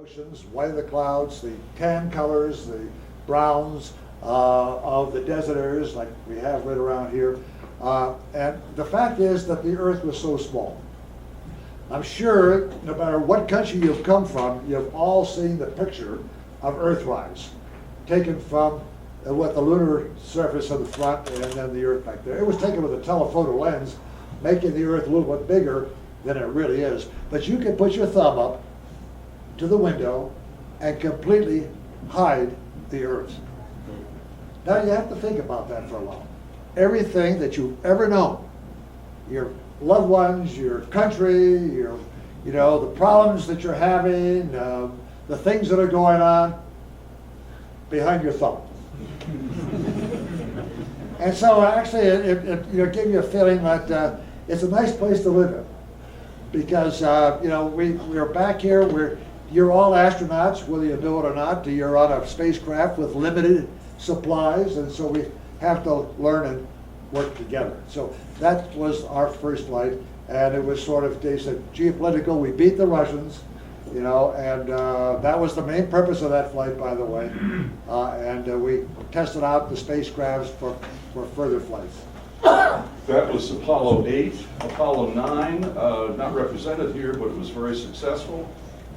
Oceans, white of the clouds, the tan colors, the browns of the deserters like we have right around here. And the fact is that the earth was so small. I'm sure no matter what country you've come from, you've all seen the picture of Earthrise taken from with the lunar surface on the front and then the earth back there. It was taken with a telephoto lens, making the earth a little bit bigger than it really is. But you can put your thumb up to the window and completely hide the earth. Now you have to think about that for a while. Everything that you've ever known, your loved ones, your country, the problems that you're having, the things that are going on, behind your thumb. And so actually it gave you a feeling that it's a nice place to live in. Because we're back here, you're all astronauts, whether you know it or not. You're on a spacecraft with limited supplies, and so we have to learn and work together. So that was our first flight, and it was sort of, they said, geopolitical. We beat the Russians, and that was the main purpose of that flight, by the way. And we tested out the spacecrafts for further flights. That was Apollo 8. Apollo 9, not represented here, but it was very successful.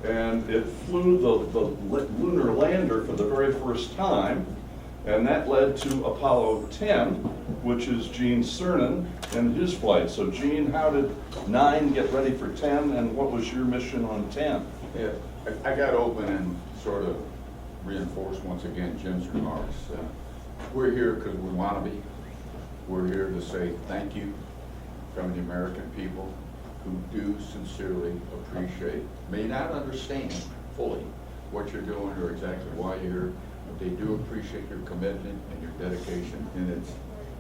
And it flew the lunar lander for the very first time. And that led to Apollo 10, which is Gene Cernan and his flight. So Gene, how did 9 get ready for 10, and what was your mission on 10? Yeah, I got open and sort of reinforced once again Jim's remarks. We're here because we want to be. We're here to say thank you from the American people who do sincerely appreciate, may not understand fully what you're doing or exactly why you're here, but they do appreciate your commitment and your dedication, and it's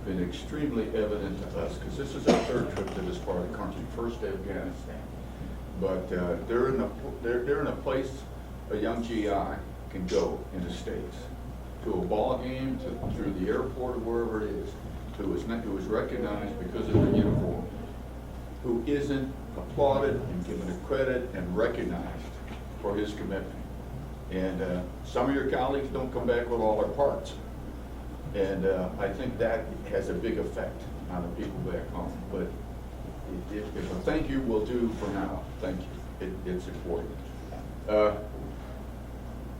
been extremely evident to us, because this is our third trip to this part of the country, first to Afghanistan. But they're in a place a young GI can go in the States, to a ball game, through the airport or wherever it is, who is recognized because of their uniform, who isn't applauded and given the credit and recognized for his commitment. And some of your colleagues don't come back with all their parts. And I think that has a big effect on the people back home. But if a thank you will do for now, thank you. It's important.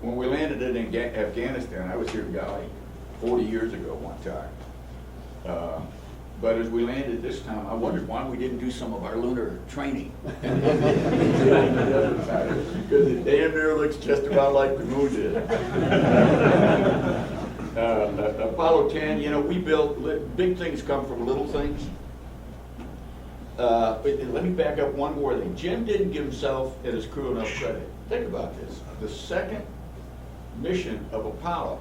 When we landed in Afghanistan, I was here, golly, 40 years ago one time. But as we landed this time, I wondered why we didn't do some of our lunar training. Because it damn near looks just about like the moon did. Apollo 10, we built, big things come from little things. But let me back up one more thing. Jim didn't give himself and his crew enough credit. Think about this. The second mission of Apollo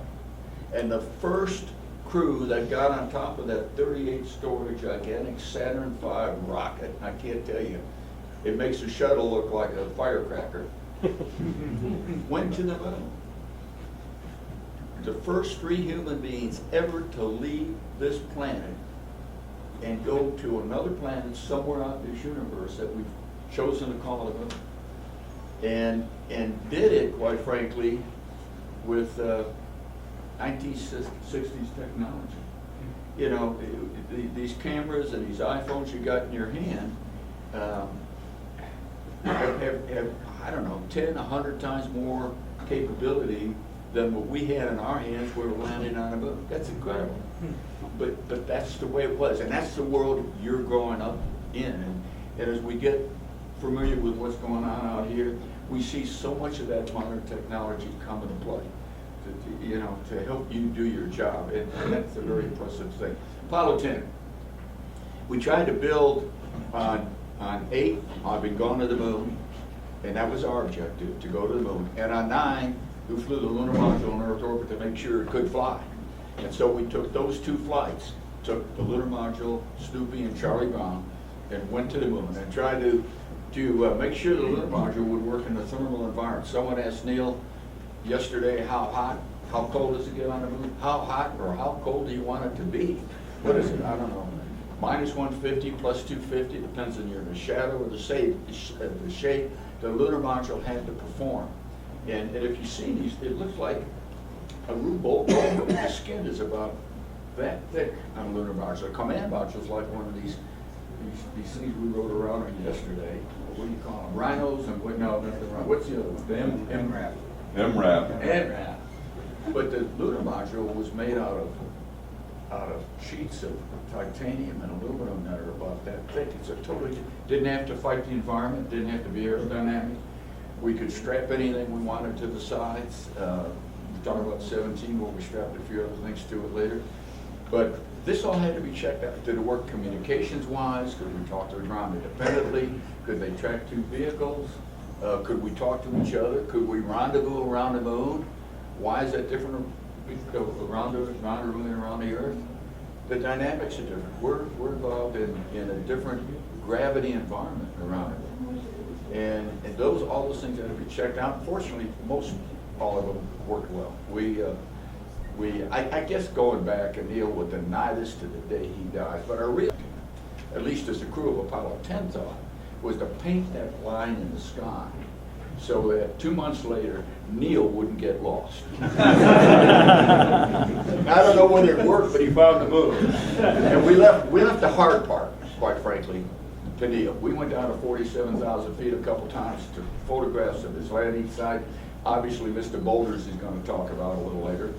and the first crew that got on top of that 38-story gigantic Saturn V rocket, I can't tell you, it makes the shuttle look like a firecracker, went to the moon. The first 3 human beings ever to leave this planet and go to another planet somewhere out in this universe that we've chosen to call the moon. And did it, quite frankly, with 1960s technology. These cameras and these iPhones you got in your hand have, I don't know, 10, 100 times more capability than what we had in our hands when we were landing on a moon. That's incredible. But that's the way it was, and that's the world you're growing up in. And as we get familiar with what's going on out here, we see so much of that modern technology come into play. To help you do your job, and that's a very impressive thing. Apollo 10, we tried to build on 8, I've been going to the moon, and that was our objective, to go to the moon. And on 9, we flew the lunar module in Earth orbit to make sure it could fly. And so we took those 2 flights, took the lunar module, Snoopy and Charlie Brown, and went to the moon and tried to make sure the lunar module would work in a thermal environment. Someone asked Neil yesterday, how cold does it get on the moon? How hot or how cold do you want it to be? What is it? I don't know. Minus 150, plus 250, depends on you're in the shadow or the shade the lunar module had to perform. And if you see these, it looks like a Rube Goldberg. The skin is about that thick on a lunar module. A command module is like one of these things we rode around on yesterday. What do you call them? Rhinos and what? No, not the rhino. What's the other one? The MRAP. MRAP. But the lunar module was made out of sheets of titanium and aluminum that are about that thick. It's a totally, didn't have to fight the environment, didn't have to be aerodynamic. We could strap anything we wanted to the sides. We talked about 17, where we strapped a few other things to it later. But this all had to be checked out. Did it work communications-wise? Could we talk to the ground independently? Could they track two vehicles? Could we talk to each other? Could we rendezvous around the moon? Why is that different around the moon and around the Earth? The dynamics are different. We're involved in a different gravity environment around it. And all those things had to be checked out. Fortunately, all of them worked well. I guess going back, and Neil would deny this to the day he died, but our real, at least as the crew of Apollo 10 thought, was to paint that line in the sky so that 2 months later, Neil wouldn't get lost. I don't know whether it worked, but he found the moon. And we left the hard part, quite frankly, to Neil. We went down to 47,000 feet a couple times to photographs of his landing site. Obviously, Mr. Boulders is going to talk about a little later.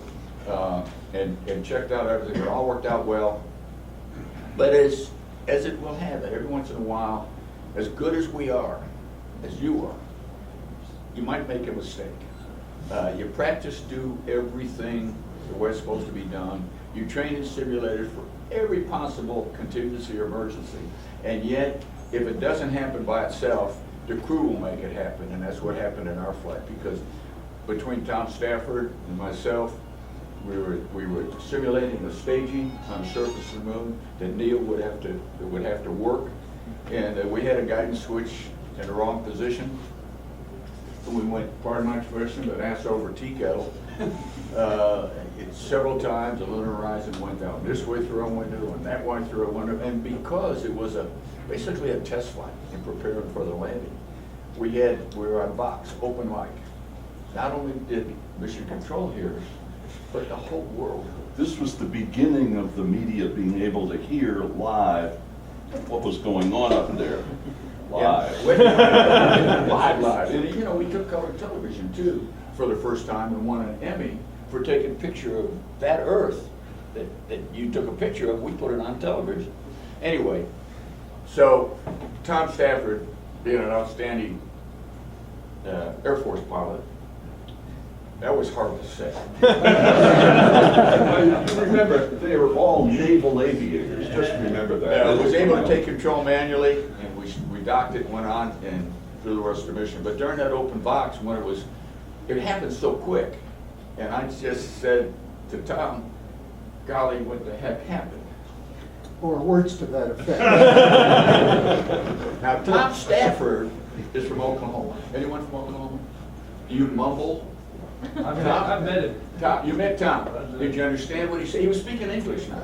And checked out everything. It all worked out well. But as it will have it, every once in a while, as good as we are, as you are, you might make a mistake. You practice do everything the way it's supposed to be done. You train in simulators for every possible contingency or emergency. And yet, if it doesn't happen by itself, the crew will make it happen. And that's what happened in our flight, because between Tom Stafford and myself, we were simulating the staging on the surface of the moon that Neil would have to work, and we had a guidance switch in the wrong position. And we went, pardon my expression, but ass over tea kettle. Several times the lunar horizon went down this way through a window and that way through a window, and because it was basically a test flight in preparing for the landing, we were on Vox, open mic. Not only did Mission Control hear us, but the whole world. This was the beginning of the media being able to hear live what was going on up there. Live. Yeah. live. And we took color television too for the first time and won an Emmy for taking a picture of that Earth that you took a picture of. We put it on television. Anyway, so Tom Stafford, being an outstanding Air Force pilot, that was hard to say. Remember, they were all naval aviators. Just remember that. I was able to take control manually, and we docked it, went on, and through the rest of the mission. But during that open box, when it happened so quick, and I just said to Tom, golly, what the heck happened? Or words to that effect. Now, Tom Stafford is from Oklahoma. Anyone from Oklahoma? Do you mumble? I've met him. Tom, you met Tom. Did you understand what he said? He was speaking English now.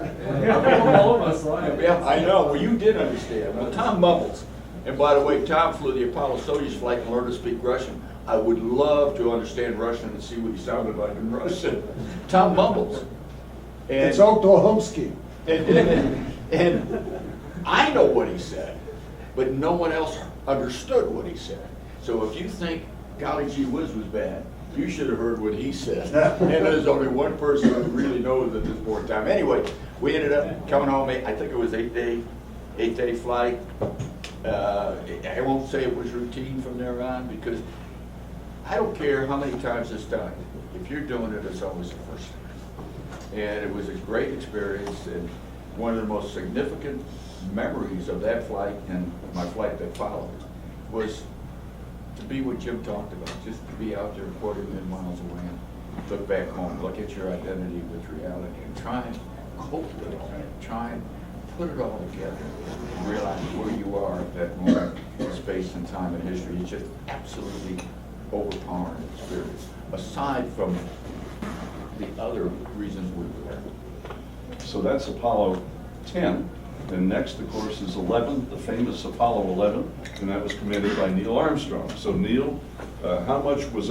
All of us, right? Yeah, I know. Well, you did understand. Well, Tom mumbles. And by the way, Tom flew the Apollo Soyuz flight and learned to speak Russian. I would love to understand Russian and see what he sounded like in Russian. Tom mumbles. And, It's Oklahomsky. and I know what he said, but no one else understood what he said. So if you think golly gee whiz was bad, you should have heard what he said. And there's only one person who really knows at this point in time. Anyway, we ended up coming home, I think it was eight-day flight. I won't say it was routine from there on, because I don't care how many times it's done. If you're doing it, it's always the first time. And it was a great experience, and one of the most significant memories of that flight and my flight that followed was to be what Jim talked about, just to be out there 250,000 miles away and look back home, look at your identity with reality, and try and cope with it all, try and put it all together, and realize where you are at that moment in space and time and history. It's just absolutely overpowering experience, aside from the other reasons we were there. So that's Apollo 10. And next, of course, is 11, the famous Apollo 11, and that was commanded by Neil Armstrong. So Neil, how much was